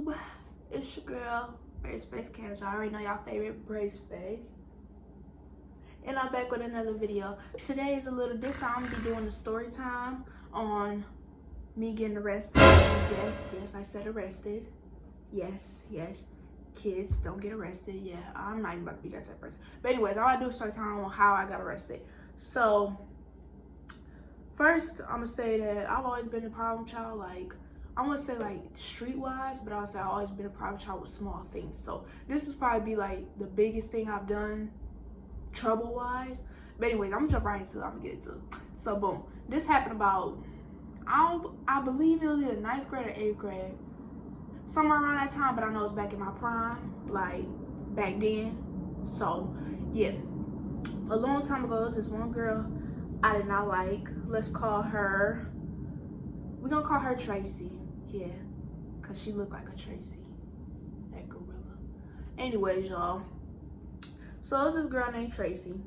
YouTube, it's your girl, Brace Face Cash. Y'all already know y'all favorite Brace Face. And I'm back with another video. Today is a little different. I'm gonna be doing the story time on me getting arrested. Yes, I said arrested. Yes. Kids don't get arrested. Yeah, I'm not even about to be that type of person. But anyways, I want to do a story time on how I got arrested. So, first, I'm gonna say that I've always been a problem child. Like, I wouldn't say like streetwise, but I'll say I've always been a problem child with small things. So this is probably be like the biggest thing I've done trouble wise. But anyways, I'm gonna jump right into it. I'm gonna get into it. So boom, this happened about I believe it was either 9th grade or 8th grade, somewhere around that time. But I know it's back in my prime, like back then. So yeah, a long time ago, there's this one girl I did not like. Let's call her. We're gonna call her Tracy. Yeah, cause she looked like a Tracy, that gorilla. Anyways, y'all. So it's this girl named Tracy.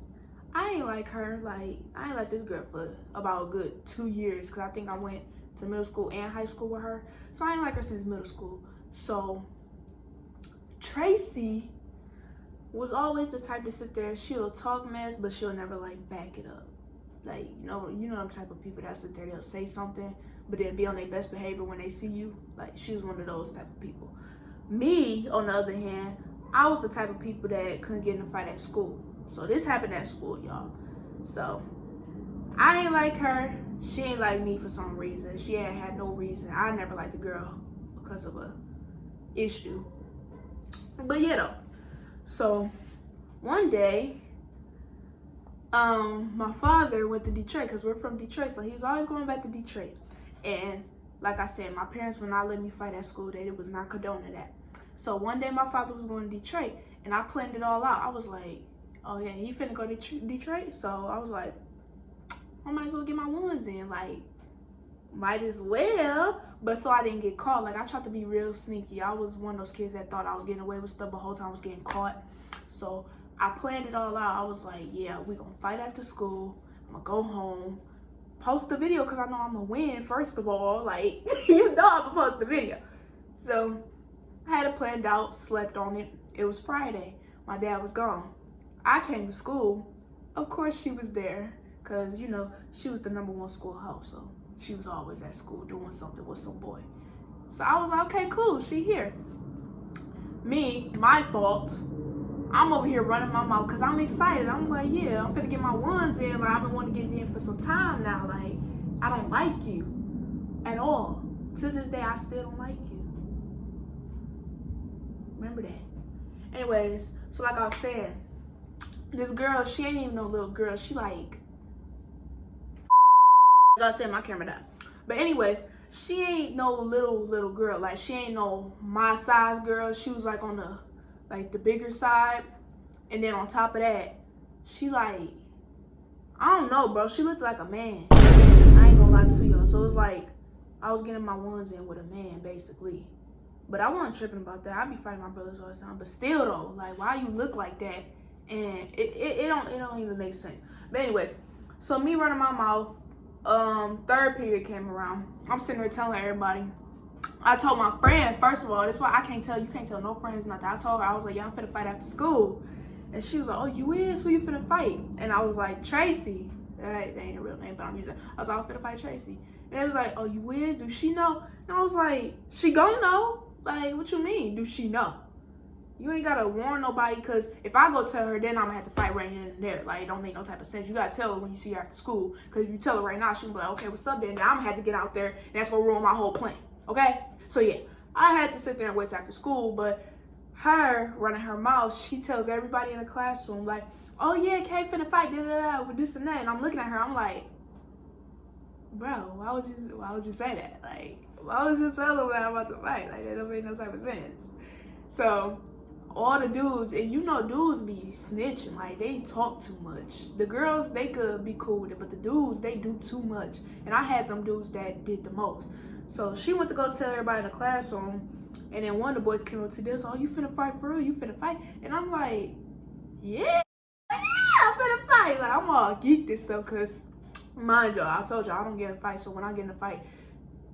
I ain't like her. Like, I ain't like this girl for about a good 2 years, cause I think I went to middle school and high school with her. So I ain't like her since middle school. So Tracy was always the type to sit there. She'll talk mess, but she'll never like back it up. Like, you know them type of people that sit there, they'll say something, but then be on their best behavior when they see you. Like, she was one of those type of people. Me, on the other hand, I was the type of people that couldn't get in a fight at school. So this happened at school, y'all. So I ain't like her. She ain't like me for some reason. She ain't had no reason. I never liked the girl because of a issue. But yeah, though. So one day, my father went to Detroit, because we're from Detroit, so he was always going back to Detroit. And like I said, my parents would not let me fight at school. They was not condoning that. So one day my father was going to Detroit, and I planned it all out. I was like, oh yeah, he finna go to Detroit. So I was like, I might as well get my ones in. Like, might as well. But so I didn't get caught. Like, I tried to be real sneaky. I was one of those kids that thought I was getting away with stuff, but the whole time I was getting caught. So I planned it all out. I was like, yeah, we're gonna fight after school. I'm gonna go home, post the video, because I know I'm gonna win, first of all. Like, you know I'm gonna post the video. So I had it planned out, slept on it. It was Friday. My dad was gone. I came to school. Of course she was there, because, you know, she was the #1 schoolhouse. So she was always at school doing something with some boy. So I was like, okay, cool, she here. Me, my fault. I'm over here running my mouth because I'm excited. I'm like, yeah, I'm finna get my ones in. Like, I've been wanting to get it in for some time now. Like, I don't like you at all. To this day, I still don't like you. Remember that. Anyways, so like I was saying, this girl, she ain't even no little girl. She like I said, my camera died. But anyways, she ain't no little girl. Like, she ain't no my size girl. She was like on the bigger side. And then on top of that, she like, I don't know, bro. She looked like a man. I ain't gonna lie to y'all. So it was like, I was getting my ones in with a man, basically. But I wasn't tripping about that. I be fighting my brothers all the time. But still though, like, why you look like that? And it don't even make sense. But anyways, so me running my mouth, third period came around. I'm sitting there telling everybody. I told my friend, first of all, that's why I can't tell, you can't tell no friends nothing. I told her, I was like, yeah, I'm finna fight after school. And she was like, oh, you is? Who you finna fight? And I was like, Tracy. That ain't a real name, but I'm using it. I was like, I'm finna fight Tracy. And it was like, oh, you is? Do she know? And I was like, she gon' know. Like, what you mean? Do she know? You ain't gotta warn nobody, because if I go tell her, then I'm gonna have to fight right in and there. Like, it don't make no type of sense. You gotta tell her when you see her after school, because if you tell her right now, she'll be like, okay, what's up then? Now I'm gonna have to get out there, and that's gonna ruin my whole plan. Okay? So yeah, I had to sit there and wait till after school, but her running her mouth, she tells everybody in the classroom, like, oh yeah, Kay finna fight, with this and that. And I'm looking at her, I'm like, bro, why would you say that? Like, why would you tell them that I'm about to fight? Like, that don't make no type of sense. So all the dudes, and you know dudes be snitching, like, they talk too much. The girls, they could be cool with it, but the dudes, they do too much. And I had them dudes that did the most. So she went to go tell everybody in the classroom, and then one of the boys came up to this, oh, you finna fight for real? You finna fight? And I'm like, yeah, I'm finna fight. Like, I'm all geeked and stuff, because mind y'all, I told y'all I don't get in a fight. So when I get in a fight,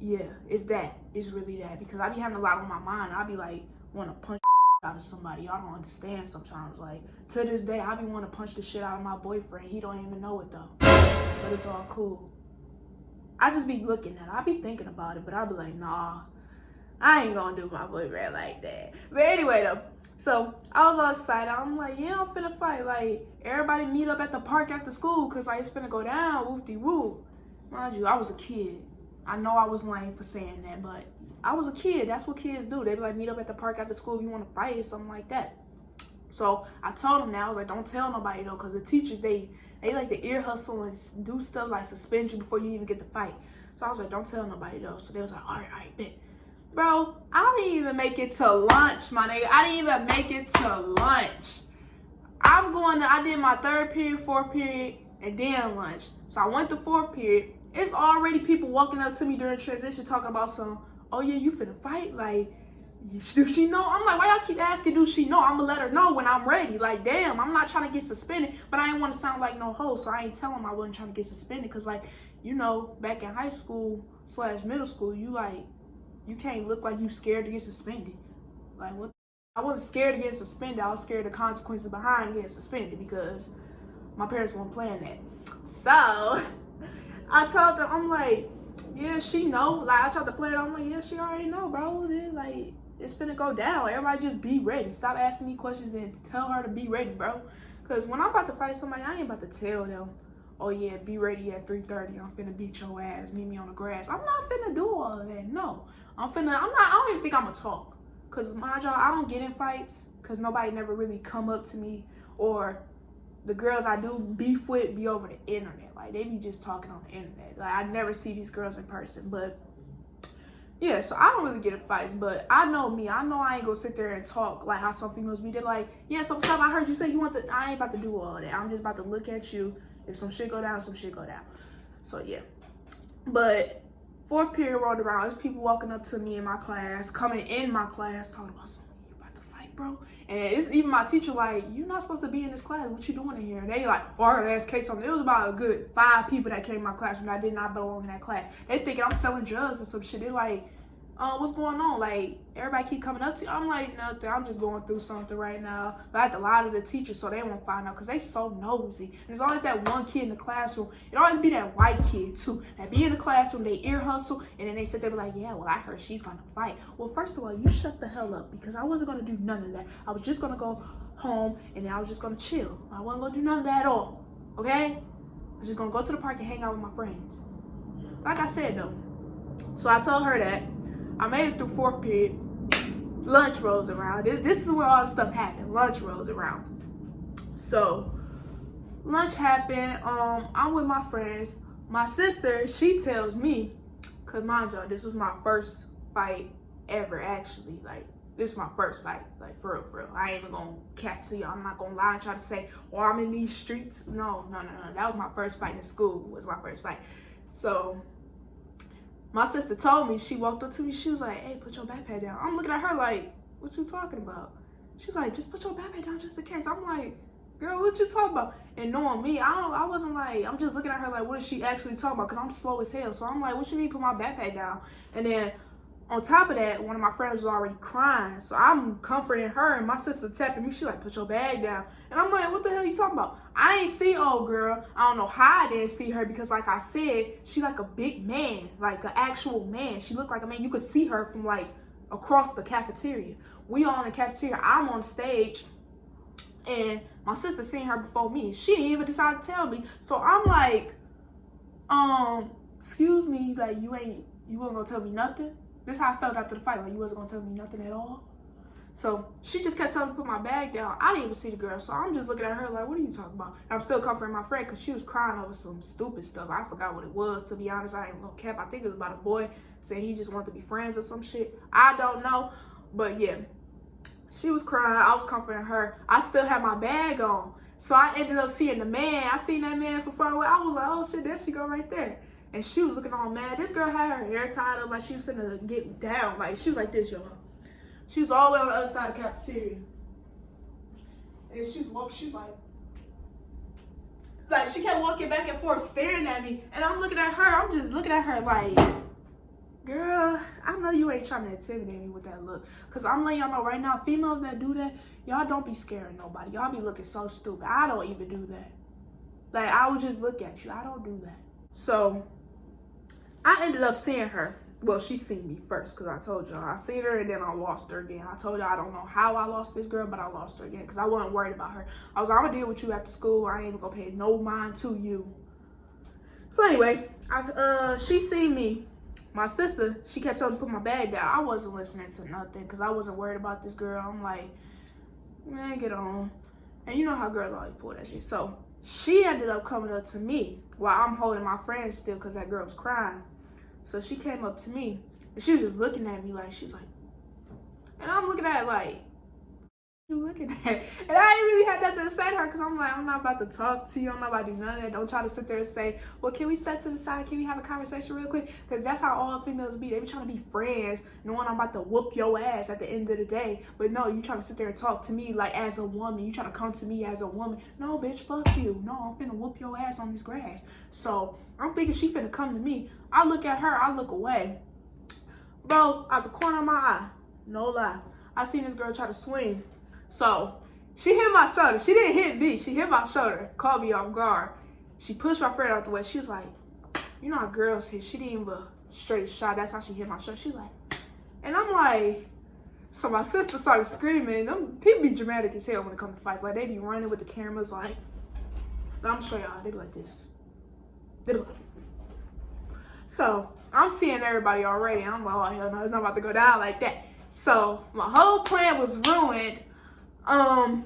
yeah, it's that. It's really that. Because I be having a lot on my mind. I be like, want to punch out of somebody. Y'all don't understand sometimes. Like, to this day, I be want to punch the shit out of my boyfriend. He don't even know it, though. But it's all cool. I just be looking at it. I be thinking about it, but I be like, nah, I ain't gonna do my boyfriend like that. But anyway, though. So, I was all excited. I'm like, yeah, I'm finna fight. Like, everybody meet up at the park after school because like, it's finna go down. Whoop-de-whoop. Mind you, I was a kid. I know I was lame for saying that, but I was a kid. That's what kids do. They be like, meet up at the park after school if you want to fight or something like that. So, I told them now, I was like, don't tell nobody, though, because the teachers, they like to ear hustle and do stuff like suspend you before you even get to fight. So, I was like, don't tell nobody, though. So, they was like, all right, bet. Bro, I didn't even make it to lunch, my nigga. I didn't even make it to lunch. I did my third period, fourth period, and then lunch. So I went to fourth period. It's already people walking up to me during transition talking about some, oh yeah, you finna fight? Like, do she know? I'm like, why y'all keep asking, do she know? I'm gonna let her know when I'm ready. Like, damn, I'm not trying to get suspended, but I ain't want to sound like no hoe, so I ain't telling them I wasn't trying to get suspended. Because, like, you know, back in high school / middle school, you can't look like you scared to get suspended. Like, what? I wasn't scared to get suspended. I was scared of the consequences behind getting suspended because my parents weren't playing that. So, I told them, I'm like, yeah, she know. Like, I tried to play it. I'm like, yeah, she already know, bro. Like, it's finna go down. Everybody just be ready. Stop asking me questions and tell her to be ready, bro. Because when I'm about to fight somebody, I ain't about to tell them, oh, yeah, be ready at 3:30. I'm finna beat your ass. Meet me on the grass. I'm not finna do all of that. No. I don't even think I'm gonna talk. Because, mind y'all, I don't get in fights because nobody never really come up to me, or the girls I do beef with be over the internet. Like, they be just talking on the internet. Like, I never see these girls in person. But, yeah, so I don't really get in fights. But I know me. I know I ain't gonna sit there and talk like how some females be. They're like, yeah, so sometimes I heard you say you want to. I ain't about to do all that. I'm just about to look at you. If some shit go down, some shit go down. So, yeah. But fourth period rolled around. There's people walking up to me in my class, coming in my class, talking about something. You about to fight, bro? And it's even my teacher like, you're not supposed to be in this class. What you doing in here? And they like, oh, I gotta ask Kay something. It was about a good 5 people that came in my class when I did not belong in that class. They thinking I'm selling drugs and some shit. They're like, what's going on? Like, everybody keep coming up to you. I'm like, nothing. I'm just going through something right now. But I had to lie to the teacher so they won't find out because they so nosy. And there's always that one kid in the classroom. It always be that white kid, too. That be in the classroom, they ear hustle, and then they sit there be like, yeah, well, I heard she's going to fight. Well, first of all, you shut the hell up because I wasn't going to do none of that. I was just going to go home, and then I was just going to chill. I wasn't going to do none of that at all, okay? I was just going to go to the park and hang out with my friends. Like I said, though. So I told her that. I made it through fourth period. Lunch rolls around. This is where all the stuff happened. Lunch rolls around. So, lunch happened. I'm with my friends. My sister, she tells me, because mind y'all, this was my first fight ever, actually. Like, this is my first fight. Like, for real. I ain't even going to cap to y'all. I'm not going to lie and try to say, oh, I'm in these streets. No. That was my first fight in school. Was my first fight. So, my sister told me, she walked up to me, she was like, hey, put your backpack down. I'm looking at her like, what you talking about? She's like, just put your backpack down just in case. I'm like, girl, what you talking about? And knowing me, I wasn't like, I'm just looking at her like, what is she actually talking about? Because I'm slow as hell. So I'm like, what you need to put my backpack down? And then on top of that, one of my friends was already crying. So I'm comforting her, and my sister tapping me. She like, put your bag down. And I'm like, what the hell are you talking about? I ain't see old girl. I don't know how I didn't see her because, like I said, she like a big man, like an actual man. She looked like a man. You could see her from like across the cafeteria. We all in the cafeteria. I'm on stage, and my sister seen her before me. She didn't even decide to tell me. So I'm like, excuse me, like you wasn't gonna tell me nothing? This is how I felt after the fight, like you wasn't gonna tell me nothing at all. So she just kept telling me to put my bag down. I didn't even see the girl, so I'm just looking at her like, what are you talking about? And I'm still comforting my friend because she was crying over some stupid stuff. I forgot what it was, to be honest. I ain't gonna cap. I think it was about a boy saying he just wanted to be friends or some shit. I don't know, but yeah. She was crying. I was comforting her. I still had my bag on. So I ended up seeing the man. I seen that man from far away. I was like, oh shit, there she go right there. And she was looking all mad. This girl had her hair tied up like she was finna get down. Like, she was like this, y'all. She was all the way on the other side of the cafeteria. And she was like, she kept walking back and forth, staring at me. And I'm looking at her. I'm just looking at her like, Girl, I know you ain't trying to intimidate me with that look. Because I'm letting y'all know right now, females that do that, y'all don't be scaring nobody. Y'all be looking so stupid. I don't even do that. Like, I would just look at you. I don't do that. So, I ended up seeing her. Well, she seen me first because I told y'all. I seen her and then I lost her again. I told y'all I don't know how I lost this girl, but I lost her again because I wasn't worried about her. I was like, I'm going to deal with you after school. I ain't even going to pay no mind to you. So anyway, she seen me. My sister, she kept telling me to put my bag down. I wasn't listening to nothing because I wasn't worried about this girl. I'm like, man, get on. And you know how girls always pull that shit. So she ended up coming up to me while I'm holding my friend still because that girl was crying. So she came up to me and she was just looking at me like, she's like, and I'm looking at it like, you looking at? And I ain't really had nothing to say to her because I'm like, I'm not about to talk to you. I'm not about to do none of that. Don't try to sit there and say, well, can we step to the side? Can we have a conversation real quick? Because that's how all females be. They be trying to be friends, knowing I'm about to whoop your ass at the end of the day. But no, you trying to sit there and talk to me like as a woman. You trying to come to me as a woman. No, bitch, fuck you. No, I'm finna whoop your ass on this grass. So I'm thinking she finna come to me. I look at her. I look away. Bro, out the corner of my eye, no lie, I seen this girl try to swing. So she hit my shoulder. She didn't hit me. She hit my shoulder. Caught me off guard. She pushed my friend out the way. She was like, you know how girls hit. She didn't even a straight shot. That's how she hit my shoulder. She was like, and I'm like, so my sister started screaming. Them people be dramatic as hell when it comes to fights. Like they be running with the cameras. Like, I'm gonna show y'all. They be like this. They be like. So I'm seeing everybody already. I'm like, oh hell no, it's not about to go down like that. So my whole plan was ruined. I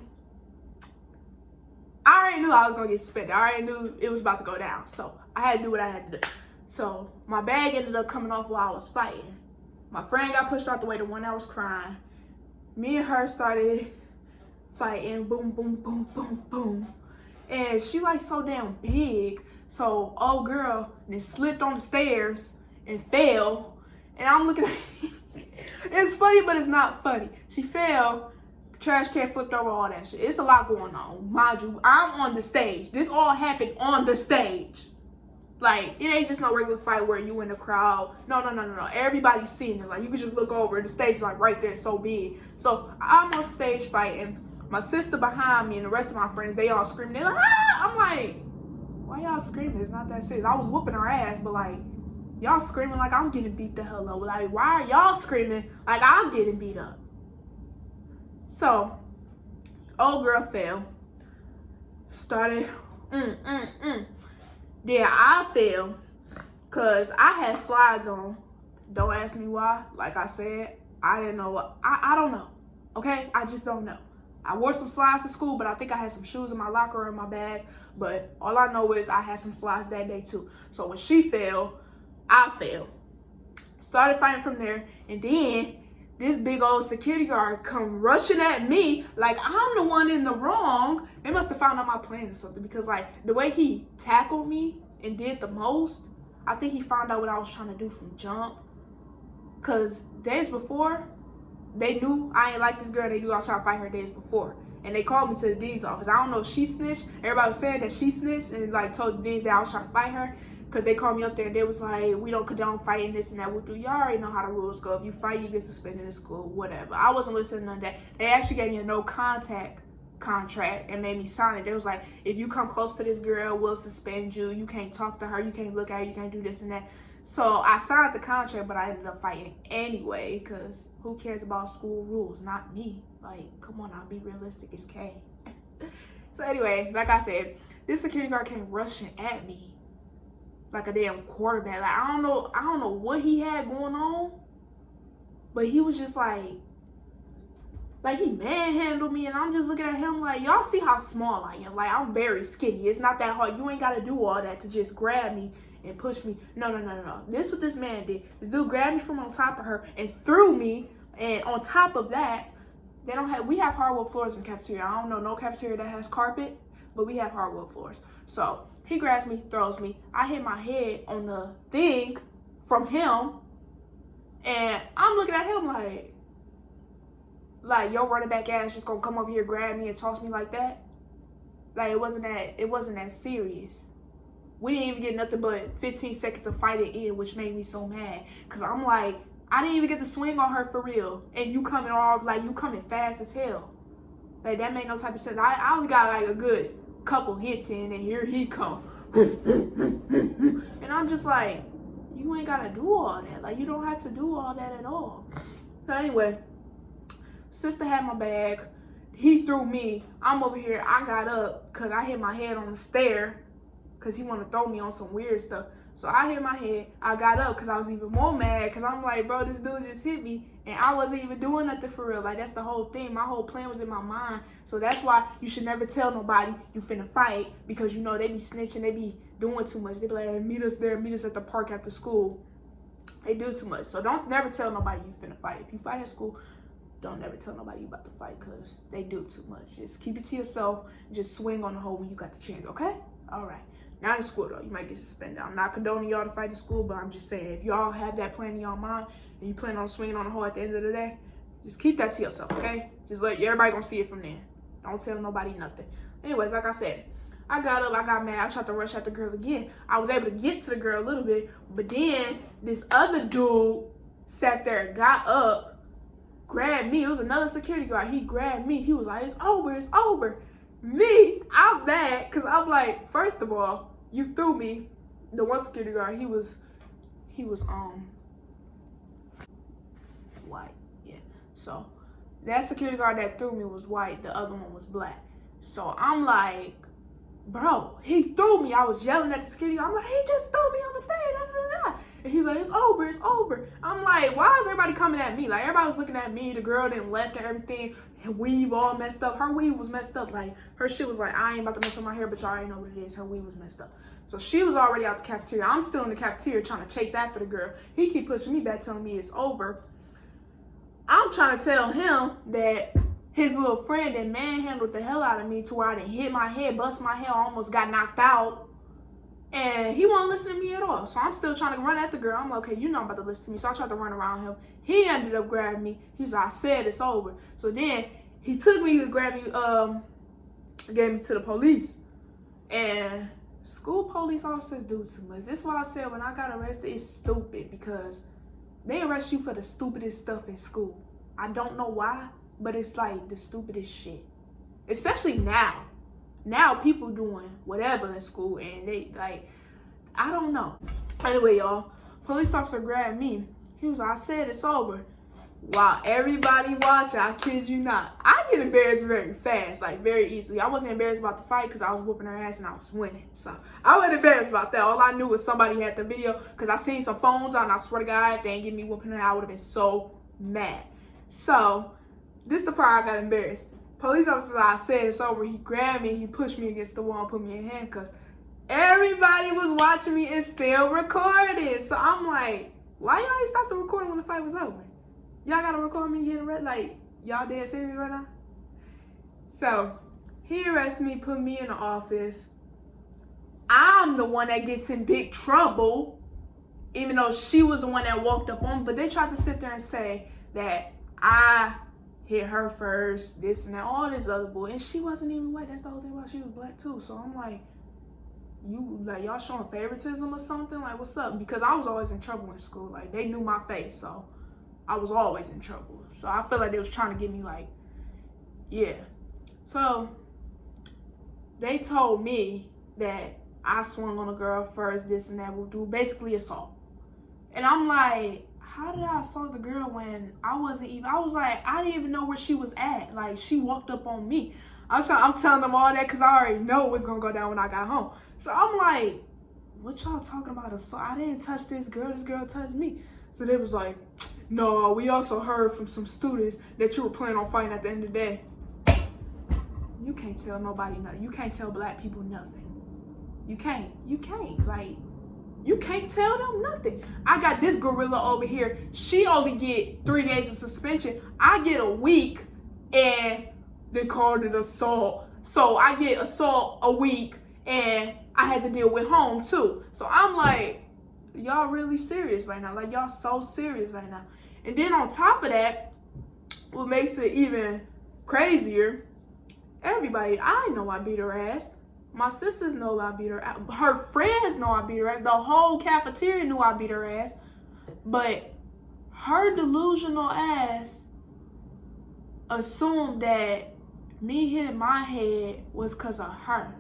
already knew I was gonna get spit. I already knew it was about to go down. So I had to do what I had to do. So my bag ended up coming off while I was fighting. My friend got pushed out the way, the one that was crying. Me and her started fighting. Boom, boom, boom, boom, boom. And she like so damn big. So old girl then slipped on the stairs and fell. And I'm looking at it's funny, but it's not funny. She fell. Trash can flipped over, all that shit. It's a lot going on. Mind you, I'm on the stage. This all happened on the stage. Like, it ain't just no regular fight where you in the crowd. No. Everybody's seeing it. Like, you can just look over. The stage is like right there, so big. So, I'm on stage fighting. My sister behind me and the rest of my friends, they all screaming. They're like, ah! I'm like, why y'all screaming? It's not that serious. I was whooping her ass, but like, y'all screaming like I'm getting beat the hell up. Like, why are y'all screaming like I'm getting beat up? So, old girl fell. Started, Yeah, I fell because I had slides on. Don't ask me why. Like I said, I didn't know what. I don't know. Okay? I just don't know. I wore some slides to school, but I think I had some shoes in my locker or in my bag. But all I know is I had some slides that day too. So when she fell, I fell. Started fighting from there. And then this big old security guard come rushing at me like I'm the one in the wrong. They must have found out my plan or something because like the way he tackled me and did the most, I think he found out what I was trying to do from jump. Cause days before, they knew I ain't like this girl. They knew I was trying to fight her days before. And they called me to the dean's office. I don't know if she snitched. Everybody was saying that she snitched and like told the deans that I was trying to fight her. Because they called me up there and they was like, we don't condone fighting this and that. Y'all already know how the rules go. If you fight, you get suspended in school, whatever. I wasn't listening to none of that. They actually gave me a no contact contract and made me sign it. They was like, if you come close to this girl, we'll suspend you. You can't talk to her. You can't look at her. You can't do this and that. So I signed the contract, but I ended up fighting anyway because who cares about school rules? Not me. Like, come on, I'll be realistic. It's K. So anyway, like I said, this security guard came rushing at me like a damn quarterback. Like I don't know what he had going on, but he was just like he manhandled me, and I'm just looking at him like, y'all see how small I am. Like I'm very skinny. It's not that hard. You ain't gotta do all that to just grab me and push me. No. This is what this man did. This dude grabbed me from on top of her and threw me, and on top of that, we have hardwood floors in the cafeteria. I don't know no cafeteria that has carpet, but we have hardwood floors. So he grabs me, throws me. I hit my head on the thing from him, and I'm looking at him like your running back ass just gonna come over here, grab me, and toss me like that. Like it wasn't that serious. We didn't even get nothing but 15 seconds of fighting in, which made me so mad. Because I'm like, I didn't even get to swing on her for real. And you coming fast as hell. Like, that made no type of sense. I only got like a good couple hits in, and here he come. And I'm just like, you ain't gotta do all that. Like, you don't have to do all that at all. So anyway, sister had my bag. He threw me. I'm over here. I got up because I hit my head on the stair because he wanted to throw me on some weird stuff. So I hit my head. I got up because I was even more mad because I'm like, bro, this dude just hit me. And I wasn't even doing nothing for real. Like, that's the whole thing. My whole plan was in my mind. So that's why you should never tell nobody you finna fight, because, you know, they be snitching. They be doing too much. They be like, hey, meet us there. Meet us at the park after school. They do too much. So don't never tell nobody you finna fight. If you fight at school, don't never tell nobody you about to fight, because they do too much. Just keep it to yourself. Just swing on the hole when you got the chance, okay? All right. Not in school, though. You might get suspended. I'm not condoning y'all to fight in school, but I'm just saying, if y'all have that plan in your mind and you plan on swinging on the hole at the end of the day, just keep that to yourself, okay? Just let everybody gonna see it from there. Don't tell nobody nothing. Anyways, like I said, I got up, I got mad, I tried to rush at the girl again. I was able to get to the girl a little bit, but then this other dude sat there, got up, grabbed me. It was another security guard. He grabbed me. He was like, it's over, it's over. Me, I'm mad, because I'm like, first of all, you threw me. The one security guard, he was white. Yeah. So that security guard that threw me was white. The other one was black. So I'm like, bro, he threw me. I was yelling at the security guard. I'm like, he just threw me on the thing. Da, da, da. And he's like, it's over, it's over. I'm like, why is everybody coming at me? Like, everybody was looking at me. The girl didn't left and everything. Her weave all messed up. Her weave was messed up. Like, her shit was like, I ain't about to mess up my hair, but y'all already know what it is. Her weave was messed up. So she was already out the cafeteria. I'm still in the cafeteria trying to chase after the girl. He keep pushing me back, telling me it's over. I'm trying to tell him that his little friend that manhandled the hell out of me to where I done hit my head, bust my head, almost got knocked out. And he won't listen to me at all. So I'm still trying to run at the girl. I'm like, okay, you're not about to listen to me. So I tried to run around him. He ended up grabbing me. He's like, I said it's over. So then he took me to grab me, gave me to the police. And school police officers do too much. This is why I said when I got arrested, it's stupid, because they arrest you for the stupidest stuff in school. I don't know why, but it's like the stupidest shit. Especially now. Now people doing whatever in school, and they like, I don't know. Anyway, y'all, police officer grabbed me. He was like, I said it's over. While everybody watch, I kid you not, I get embarrassed very fast, like very easily. I wasn't embarrassed about the fight because I was whooping her ass and I was winning. So I wasn't embarrassed about that. All I knew was somebody had the video, because I seen some phones on. I swear to God, if they ain't give me whooping her, I would have been so mad. So this is the part I got embarrassed. Police officer, I said it's over. He grabbed me, he pushed me against the wall and put me in handcuffs. Everybody was watching me and still recording. So I'm like, why y'all ain't stop the recording when the fight was over? Y'all gotta record me getting arrested? Like, y'all dead serious right now? So he arrested me, put me in the office. I'm the one that gets in big trouble, even though she was the one that walked up on me. But they tried to sit there and say that I hit her first, this and that, all this other bull. And she wasn't even white. That's the whole thing about, she was black too. So I'm like, y'all showing favoritism or something? Like, what's up? Because I was always in trouble in school. Like, they knew my face, so I was always in trouble. So I feel like they was trying to get me, like, yeah. So they told me that I swung on a girl first, this and that, will do basically assault. And I'm like, how did I assault the girl when I was like, I didn't even know where she was at. Like, she walked up on me. I'm telling them all that because I already know what's going to go down when I got home. So I'm like, what y'all talking about assault? I didn't touch this girl touched me. So they was like, no, we also heard from some students that you were planning on fighting at the end of the day. You can't tell nobody nothing. You can't tell black people nothing. You can't. Like, you can't tell them nothing. I got this gorilla over here. She only get 3 days of suspension. I get a week, and they called it assault. So I get assault a week, and I had to deal with home too. So I'm like, y'all really serious right now. Like, y'all so serious right now. And then on top of that, what makes it even crazier, everybody, I know I beat her ass. My sisters know I beat her ass. Her friends know I beat her ass. The whole cafeteria knew I beat her ass. But her delusional ass assumed that me hitting my head was because of her.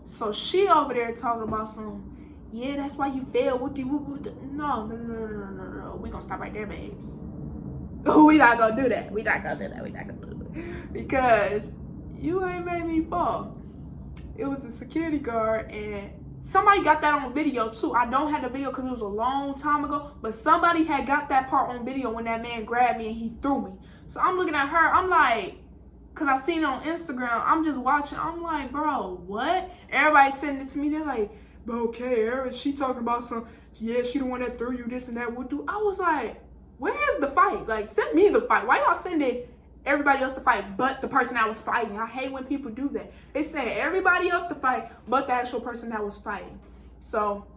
So she over there talking about yeah, that's why you failed. No. We gonna stop right there, babes. We not gonna do that. Because you ain't made me fall. It was the security guard, and somebody got that on video too. I don't have the video because it was a long time ago, but somebody had got that part on video when that man grabbed me and he threw me. So I'm looking at her, I'm like, because I seen it on Instagram, I'm just watching, I'm like, bro, what? Everybody sending it to me, they're like, bro, okay, she talking about yeah, she the one that threw you this and that. I was like, where's the fight? Like, send me the fight. Why y'all sending everybody else to fight but the person that was fighting? I hate when people do that. They send everybody else to fight but the actual person that was fighting. So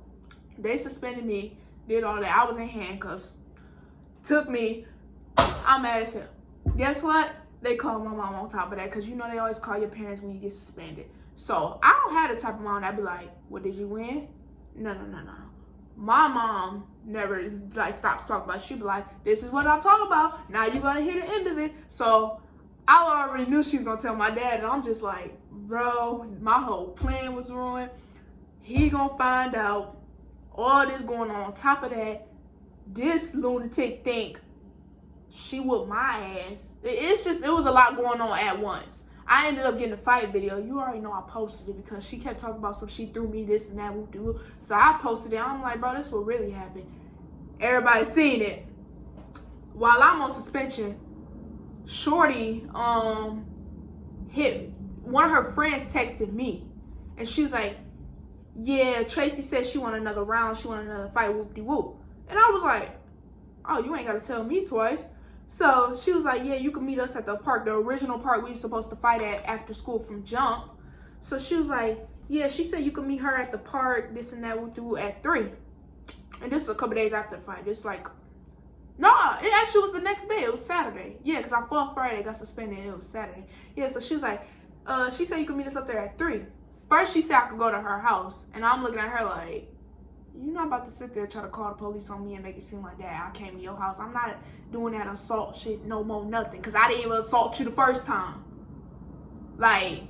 they suspended me, did all that. I was in handcuffs. Took me. I'm mad as hell. Guess what? They called my mom on top of that, because you know they always call your parents when you get suspended. So I don't have the type of mom that be like, well, did you win? No. My mom never like stops talking about it. She be like, this is what I'm talking about. Now you're gonna hear the end of it. So I already knew she was gonna tell my dad, and I'm just like, bro, my whole plan was ruined. He gonna find out all this going on. On top of that, this lunatic think she whooped my ass. It was a lot going on at once. I ended up getting a fight video. You already know I posted it because she kept talking about she threw me this and that. So I posted it. I'm like, bro, this what really happened. Everybody seen it. While I'm on suspension, Shorty hit one of her friends texted me, and she was like, yeah, Tracy said she want another round. She want another fight. Whoop-de-whoop. And I was like, oh, you ain't got to tell me twice. So she was like, yeah, you can meet us at the park, the original park we were supposed to fight at after school from jump. So she was like, yeah, she said you can meet her at the park, this and that, at 3. And this is a couple days after the fight. It's like, no, it actually was the next day. It was Saturday. Yeah, because I fought Friday, got suspended, and it was Saturday. Yeah, so she was like, she said you can meet us up there at 3. First, she said I could go to her house. And I'm looking at her like, you're not about to sit there and try to call the police on me and make it seem like that I came to your house. I'm not doing that assault shit no more, nothing. Because I didn't even assault you the first time. Like,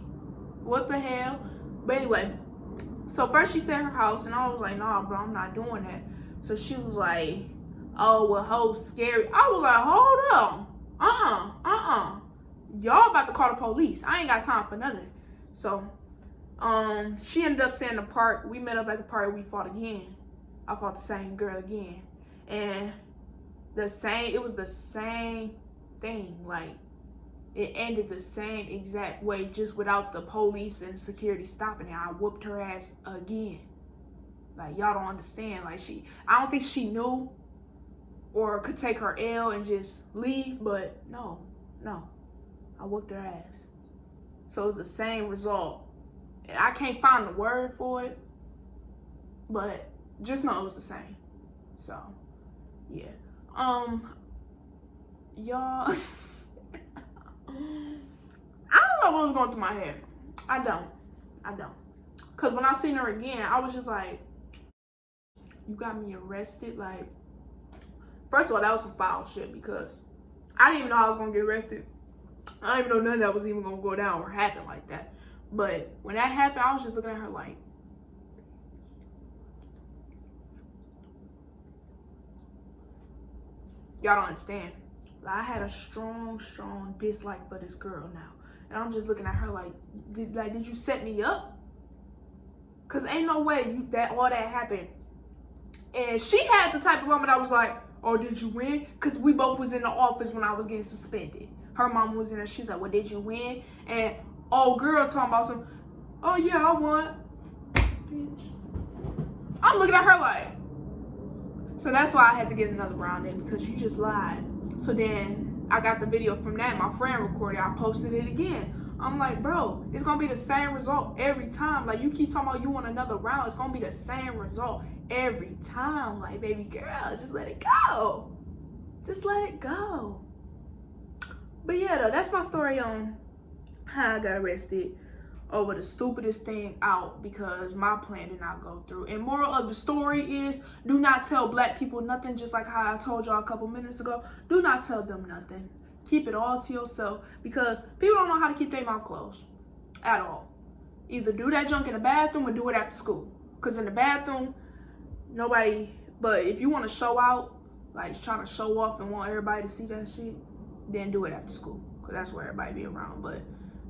what the hell? But anyway, so first she said her house, and I was like, nah, bro, I'm not doing that. So she was like, oh, well, hoe scary. I was like, hold on. Y'all about to call the police. I ain't got time for none of it. So, she ended up saying the park. We met up at the park. We fought again. I fought the same girl again, and it was the same thing. Like, it ended the same exact way, just without the police and security stopping it. I whooped her ass again. Like, y'all don't understand. Like, I don't think she knew or could take her L and just leave, but no, I whooped her ass. So it was the same result. I can't find the word for it, but just know it was the same. So, yeah. Y'all, I don't know what was going through my head. I don't. Because when I seen her again, I was just like, you got me arrested? Like, first of all, that was some foul shit, because I didn't even know I was going to get arrested. I didn't even know none of that was even going to go down or happen like that. But when that happened, I was just looking at her like, y'all don't understand. Like, I had a strong dislike for this girl now. And I'm just looking at her like, did you set me up? Because ain't no way all that happened. And she had the type of woman that was like, oh, did you win? Because we both was in the office when I was getting suspended. Her mom was in there. She's like, well, did you win? And old girl talking about oh, yeah, I won. Bitch. I'm looking at her like, so that's why I had to get another round in, because you just lied. So then I got the video from that. My friend recorded. I posted it again. I'm like, bro, it's going to be the same result every time. Like, you keep talking about you want another round. It's going to be the same result every time. Like, baby girl, just let it go. Just let it go. But yeah, though, that's my story on how I got arrested. over the stupidest thing out because my plan did not go through. And moral of the story is, do not tell black people nothing, just like how I told y'all a couple minutes ago. Do not tell them nothing. Keep it all to yourself because people don't know how to keep their mouth closed at all. Either do that junk in the bathroom or do it after school. Because in the bathroom, nobody, but if you want to show out, like trying to show off and want everybody to see that shit, then do it after school. Because that's where everybody be around. But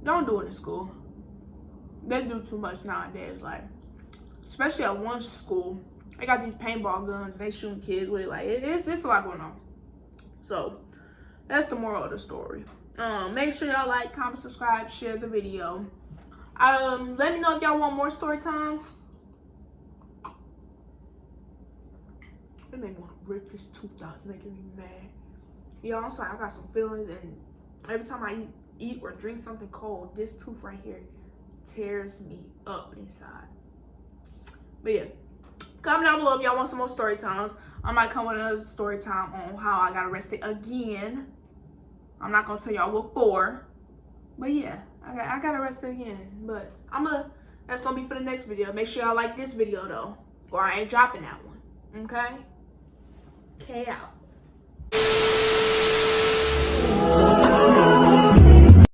don't do it in school. They do too much nowadays, like, especially at one school, they got these paintball guns and they shooting kids with it. Like, it's a lot going on. So, that's the moral of the story. Make sure y'all like, comment, subscribe, share the video. Let me know if y'all want more story times. It made me want to rip this tooth out. It's making me mad. Y'all, I'm sorry, I got some feelings, and every time I eat or drink something cold, this tooth right here tears me up inside. But yeah, comment down below if y'all want some more story times. I might come with another story time on how I got arrested again. I'm not gonna tell y'all what for, but yeah, I got arrested again. But that's gonna be for the next video. Make sure y'all like this video though, or I ain't dropping that one. Okay? K out.